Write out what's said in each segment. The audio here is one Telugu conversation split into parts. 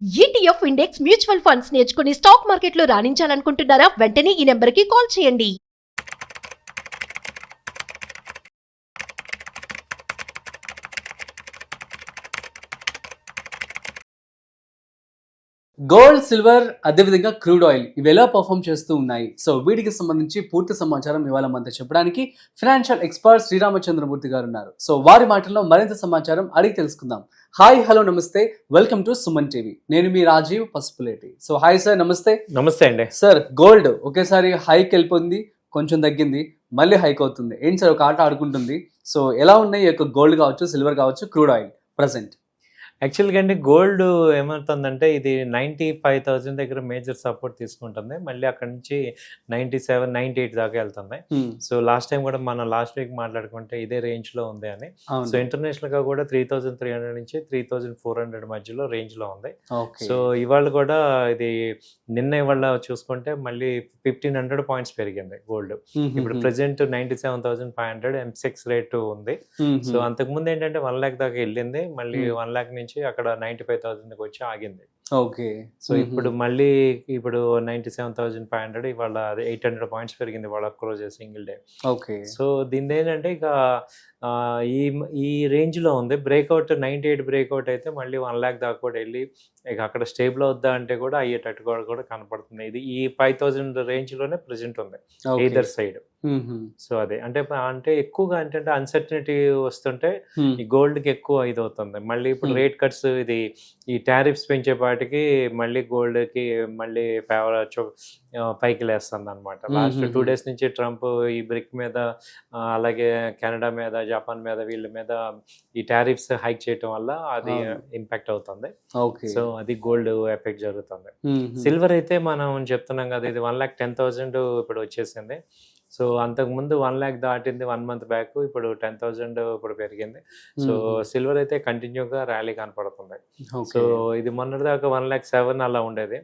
ఈటీఎఫ్ ఇండెక్స్ మ్యూచువల్ ఫండ్స్ నేర్చుకుని స్టాక్ మార్కెట్లో రాణించాలనుకుంటున్నారా? వెంటనే ఈ నెంబర్కి కాల్ చేయండి. గోల్డ్, సిల్వర్, అదేవిధంగా క్రూడ్ ఆయిల్ ఇవి ఎలా పర్ఫామ్ చేస్తూ ఉన్నాయి. సో వీటికి సంబంధించి పూర్తి సమాచారం ఇవాళ మనతో చెప్పడానికి ఫైనాన్షియల్ ఎక్స్పర్ట్ శ్రీరామచంద్రమూర్తి గారు ఉన్నారు. సో వారి మాటల్లో మరింత సమాచారం అడిగి తెలుసుకుందాం. హాయ్, హలో, నమస్తే, వెల్కమ్ టు సుమన్ టీవీ. నేను మీ Rajiv Pasupuleti. So hi sir, నమస్తే. నమస్తే అండి. సార్, గోల్డ్ ఒకేసారి హైక్ వెళ్ళిపోయింది, కొంచెం తగ్గింది, మళ్ళీ హైక్ అవుతుంది. ఏంటి సార్, ఒక ఆట ఆడుకుంటుంది. సో ఎలా ఉన్నాయి ఈ యొక్క గోల్డ్ కావచ్చు, సిల్వర్ కావచ్చు, క్రూడ్ ఆయిల్ ప్రజెంట్? యాక్చువల్గా అండి, గోల్డ్ ఏమవుతుందంటే ఇది 95,000 దగ్గర మేజర్ సపోర్ట్ తీసుకుంటుంది. మళ్ళీ అక్కడ నుంచి 97, 98 దాకా వెళ్తుంది. సో లాస్ట్ టైం కూడా మనం లాస్ట్ వీక్ మాట్లాడుకుంటే ఇదే రేంజ్లో ఉంది అని. సో ఇంటర్నేషనల్గా కూడా 3,300 నుంచి 3,400 మధ్యలో రేంజ్లో ఉంది. సో ఇవాళ కూడా ఇది ఇవాళ చూసుకుంటే మళ్ళీ 1,500 పాయింట్స్ పెరిగింది గోల్డ్. ఇప్పుడు ప్రెసెంట్ 97,500 M6 రేటు ఉంది. సో అంతకుముందు ఏంటంటే 1 lakh దాకా వెళ్ళింది, మళ్ళీ 1 lakh నుంచి అక్కడ 95,000కి వచ్చి ఆగింది. ఓకే. సో ఇప్పుడు మళ్ళీ 97,500 ఇవాళ 800 పాయింట్స్ పెరిగింది వాళ్ళ close single day. Okay. So దీని ఏంటంటే ఇక ఈ రేంజ్లో ఉంది. బ్రేక్అవుట్ 98 బ్రేక్అవుట్ అయితే మళ్ళీ 1 lakh దాకా కూడా వెళ్ళి ఇక అక్కడ స్టేబుల్ అవుద్దా అంటే కూడా అయ్యేటట్టు కూడా కనపడుతుంది. ఇది ఈ 5,000 రేంజ్లోనే ప్రెసెంట్ ఉంది ఎయిదర్ సైడ్. సో అదే అంటే ఎక్కువగా ఏంటంటే అన్సర్టనిటీ వస్తుంటే ఈ గోల్డ్కి ఎక్కువ ఇది అవుతుంది. మళ్ళీ ఇప్పుడు రేట్ కట్స్ ఈ టారిఫ్స్ పెంచేపాటికి మళ్ళీ గోల్డ్కి మళ్ళీ పైకి లేస్తుంది అనమాట. లాస్ట్ 2 days నుంచి ట్రంప్ ఈ బ్రిక్ మీద, అలాగే కెనడా మీద, జపాన్ మీద, వీళ్ళ మీద ఈ టారిఫ్స్ హైక్ చేయటం వల్ల అది ఇంపాక్ట్ అవుతుంది. సో అది గోల్డ్ ఎఫెక్ట్ జరుగుతుంది. సిల్వర్ అయితే మనం చెప్తున్నాం కదా, ఇది 1,10,000 ఇప్పుడు వచ్చేసింది. సో అంతకుముందు 1 lakh దాటింది 1 month బ్యాక్, ఇప్పుడు 10,000 ఇప్పుడు పెరిగింది. సో సిల్వర్ అయితే కంటిన్యూగా ర్యాలీ కనపడుతుంది. సో ఇది మొన్నటిదాకా 1,07,000 అలా ఉండేది.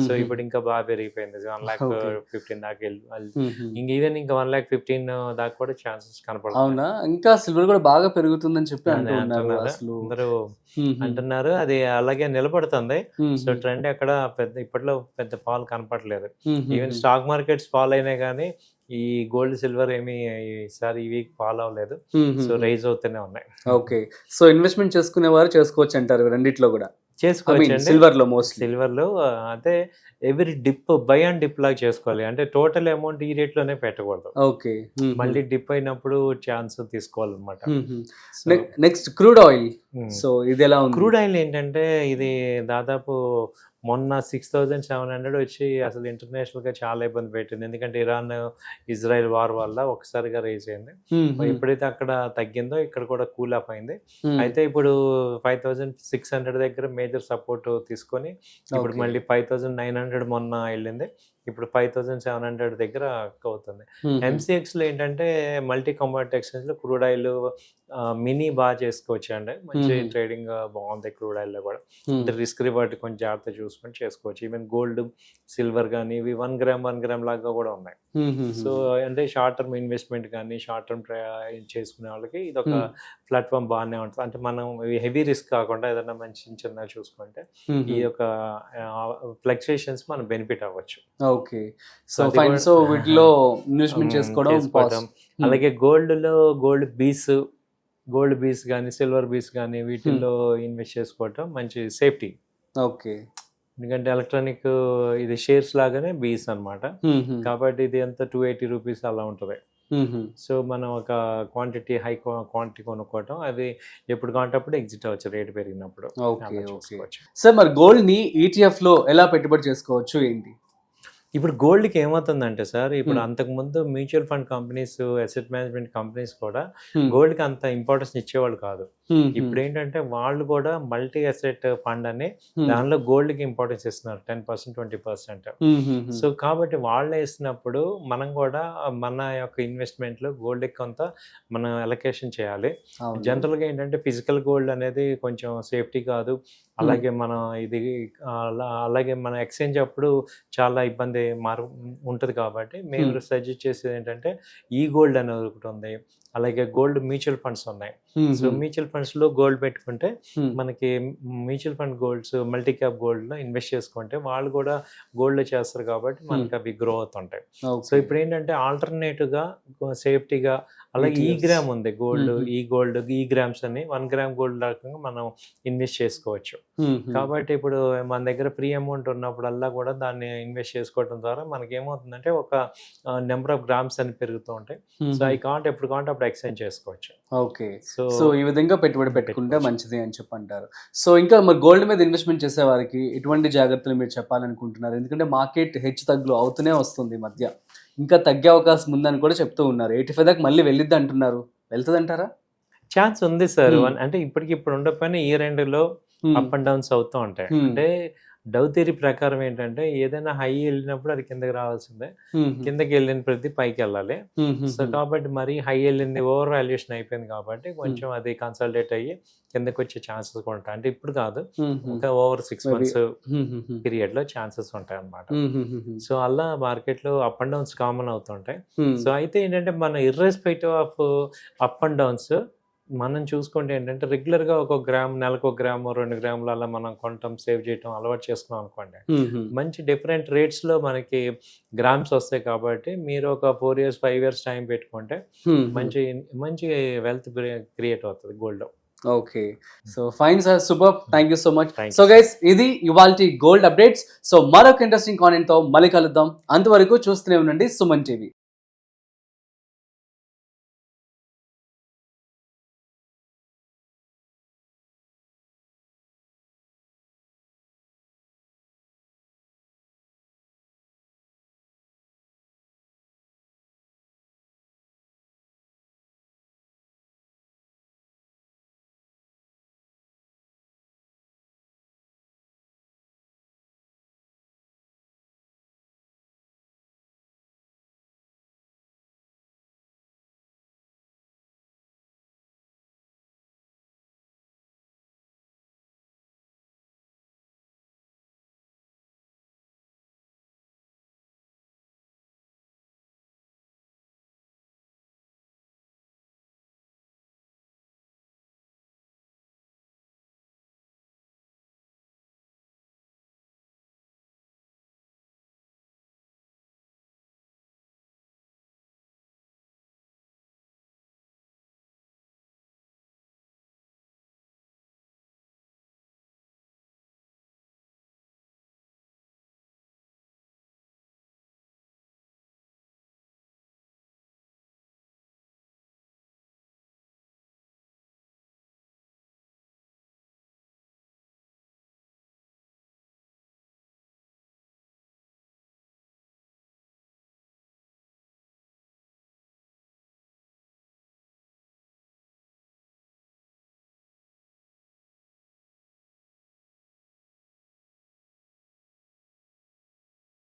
సో ఇప్పుడు ఇంకా బాగా పెరిగిపోయింది, 1,15,000 దాకా ఇంక ఈవెన్ ఇంకా 1,15,000 దాకా కూడా ఛాన్సెస్ కనపడుతుంది. అవునా? ఇంకా సిల్వర్ కూడా బాగా పెరుగుతుందని చెప్పి అందరూ అంటున్నారు. అది అలాగే నిలబడుతుంది. సో ట్రెండ్ అక్కడ ఇప్పట్లో పెద్ద ఫాల్ కనపడలేదు. ఈవెన్ స్టాక్ మార్కెట్స్ ఫాల్ అయినాయి కానీ ఈ గోల్డ్, సిల్వర్ ఏమి ఈసారి ఈ వీక్ ఫాలో అవ్వలేదు. సో రైజ్ అవుతూనే ఉన్నాయి. ఓకే. సో ఇన్వెస్ట్మెంట్ చేసుకునే వారు చేసుకోవచ్చు అంటారు రెండిట్లో కూడా? చేసుకోవచ్చు. సిల్వర్ లో అంటే every dip by and dip లాగా చేసుకోవాలి. అంటే టోటల్ అమౌంట్ ఈ రేట్ లోనే పెట్టకూడదు. ఓకే. మళ్ళీ డిప్ అయినప్పుడు ఛాన్స్ తీసుకోవాలన్నమాట. Next crude oil. సో ఇది ఎలా ఉంది? క్రూడ్ ఆయిల్ ఏంటంటే ఇది దాదాపు మొన్న 6,700 వచ్చి అసలు ఇంటర్నేషనల్ గా చాలా ఇబ్బంది పెట్టింది. ఎందుకంటే ఇరాన్, ఇజ్రాయెల్ వార్ వల్ల ఒకసారిగా రేజ్ అయింది. ఎప్పుడైతే అక్కడ తగ్గిందో ఇక్కడ కూడా కూల్ అప్ అయింది. అయితే ఇప్పుడు 5,600 దగ్గర మేజర్ సపోర్ట్ తీసుకొని ఇప్పుడు మళ్ళీ 5,900 మొన్న వెళ్ళింది. ఇప్పుడు 5,700 దగ్గర అవుతుంది. MCX లో ఏంటంటే మల్టీ కమోడిటీ ఎక్స్చేంజ్ లో క్రూడ్ ఆయిల్ మినీ బాగా చేసుకోవచ్చు అండి. మంచి ట్రేడింగ్ బాగుంది క్రూడ్ ఆయిల్ లో కూడా. అంటే రిస్క్ రివార్డ్ కొంచెం జాగ్రత్త చూసుకొని చేసుకోవచ్చు. ఈవెన్ గోల్డ్, సిల్వర్ కానీ ఇవి 1 గ్రామ్ లాగా కూడా ఉన్నాయి. సో అంటే షార్ట్ టర్మ్ ఇన్వెస్ట్మెంట్ కానీ షార్ట్ టర్మ్ చేసుకునే వాళ్ళకి ఇది ఒక ప్లాట్ఫామ్ బాగానే ఉంటుంది. అంటే మనం హెవీ రిస్క్ కాకుండా ఏదైనా మంచి చిన్న చూసుకుంటే ఈ యొక్క ఫ్లక్చుయేషన్స్ మనం బెనిఫిట్ అవ్వచ్చు. ఓకే. So fine. సో వీటిలో ఇన్వెస్ట్మెంట్ చేసుకోవడం. అలాగే గోల్డ్ బీస్ కానీ సిల్వర్ బీస్ కానీ వీటిల్లో ఇన్వెస్ట్ చేసుకోవటం మంచి సేఫ్టీ. ఓకే. ఎందుకంటే ఎలక్ట్రానిక్ ఇది షేర్స్ లాగానే బీస్ అన్నమాట. కాబట్టి ఇది ఎంత 280 రూపీస్ అలా ఉంటుంది. సో మనం ఒక హై క్వాంటిటీ కొనుక్కోవటం, అది ఎప్పుడు కాంటప్పుడు ఎగ్జిట్ అవ్వచ్చు రేట్ పెరిగినప్పుడు. సార్ మరి గోల్డ్ ని ETF లో ఎలా పెట్టుబడి చేసుకోవచ్చు ఏంటి? ఇప్పుడు గోల్డ్కి ఏమవుతుందంటే సార్, ఇప్పుడు అంతకుముందు mutual fund companies, asset management companies కూడా గోల్డ్కి అంత ఇంపార్టెన్స్ ఇచ్చేవాళ్ళు కాదు. ఇప్పుడు ఏంటంటే వాళ్ళు కూడా మల్టీ అసెట్ ఫండ్ అని దానిలో గోల్డ్కి ఇంపార్టెన్స్ ఇస్తున్నారు 10%, 20%. సో కాబట్టి వాళ్ళు వేసినప్పుడు మనం కూడా మన యొక్క ఇన్వెస్ట్మెంట్లో గోల్డ్కి కొంత మనం అలొకేషన్ చేయాలి. జనరల్గా ఏంటంటే ఫిజికల్ గోల్డ్ అనేది కొంచెం సేఫ్టీ కాదు. అలాగే అలాగే మన ఎక్స్చేంజ్ అప్పుడు చాలా ఇబ్బంది ఉంటుంది. కాబట్టి మేము సజెస్ట్ చేసేది ఏంటంటే ఈ గోల్డ్ అనేది ఒకటి ఉంది. అలాగే గోల్డ్ మ్యూచువల్ ఫండ్స్ ఉన్నాయి. సో మ్యూచువల్ ఫండ్స్ లో గోల్డ్ పెట్టుకుంటే మనకి mutual fund golds multi cap gold లో ఇన్వెస్ట్ చేసుకుంటే వాళ్ళు కూడా గోల్డ్ చేస్తారు కాబట్టి మనకి అవి గ్రో అవుతుంటాయి. సో ఇప్పుడు ఏంటంటే ఆల్టర్నేటివ్ గా సేఫ్టీగా అలాగే ఈ గ్రామ్ ఉంది గోల్డ్, ఈ గ్రామ్స్ అని 1 గ్రామ్ గోల్డ్ రకంగా మనం ఇన్వెస్ట్ చేసుకోవచ్చు. కాబట్టి ఇప్పుడు మన దగ్గర ఫ్రీ అమౌంట్ ఉన్నప్పుడల్లా కూడా దాన్ని ఇన్వెస్ట్ చేసుకోవడం ద్వారా మనకి ఏమవుతుందంటే ఒక నెంబర్ ఆఫ్ గ్రామ్స్ అని పెరుగుతూ ఉంటాయి. సో అవి కాంటే ఎప్పుడు కాంటే అప్పుడు ఎక్స్చేంజ్ చేసుకోవచ్చు. ఓకే, సో ఈ విధంగా పెట్టుబడి పెట్టుకుంటే మంచిది అని చెప్పి అంటారు. సో ఇంకా మరి గోల్డ్ మీద ఇన్వెస్ట్మెంట్ చేసే వారికి ఎటువంటి జాగ్రత్తలు మీరు చెప్పాలనుకుంటున్నారు? ఎందుకంటే మార్కెట్ హెచ్చు తగ్గులు అవుతూనే వస్తుంది, ఈ మధ్య ఇంకా తగ్గే అవకాశం ఉందని కూడా చెప్తూ ఉన్నారు. 85 దాకా మళ్ళీ వెళ్ళిద్ది అంటున్నారు, వెళ్తుంది అంటారా? ఛాన్స్ ఉంది సార్. అంటే ఇప్పుడు ఉండకపోయినా ఈ రెండులో అప్ అండ్ డౌన్స్ అవుతూ ఉంటాయి. అంటే డౌ థియరీ ప్రకారం ఏంటంటే ఏదైనా హై వెళ్ళినప్పుడు అది కిందకి రావాల్సిందే, కిందకి వెళ్ళిన ప్రతి పైకి వెళ్ళాలి. సో కాబట్టి మరి హై వెళ్ళింది ఓవర్ వాల్యుయేషన్ అయిపోయింది కాబట్టి కొంచెం అది కన్సల్టేట్ అయ్యి కిందకి వచ్చే ఛాన్సెస్ కూడా ఉంటాయి. అంటే ఇప్పుడు కాదు, ఇంకా ఓవర్ 6 months పీరియడ్ లో ఛాన్సెస్ ఉంటాయి అన్నమాట. సో అలా మార్కెట్ లో అప్ అండ్ డౌన్స్ కామన్ అవుతుంటాయి. సో అయితే ఏంటంటే మన irrespective of up and downs మనం చూసుకుంటే ఏంటంటే రెగ్యులర్గా ఒక గ్రామ్, నెలకు 1 గ్రాము 2 గ్రాములు అలా మనం కొనటం సేవ్ చేయటం అలవాటు చేసుకున్నాం అనుకోండి, మంచి డిఫరెంట్ రేట్స్లో మనకి గ్రామ్స్ వస్తాయి. కాబట్టి మీరు ఒక 4 years 5 years టైం పెట్టుకుంటే మంచి మంచి వెల్త్ క్రియేట్ అవుతుంది గోల్డ్లో. Okay, so fine sir, super, thank you so much. So guys, ఇది ఇవాల్టి గోల్డ్ అప్డేట్స్. సో మరొక ఇంట్రెస్టింగ్ కాంటెంట్ తో మళ్ళీ కలుద్దాం. అంతవరకు చూస్తూనే ఉండండి సుమన్ టీవీ.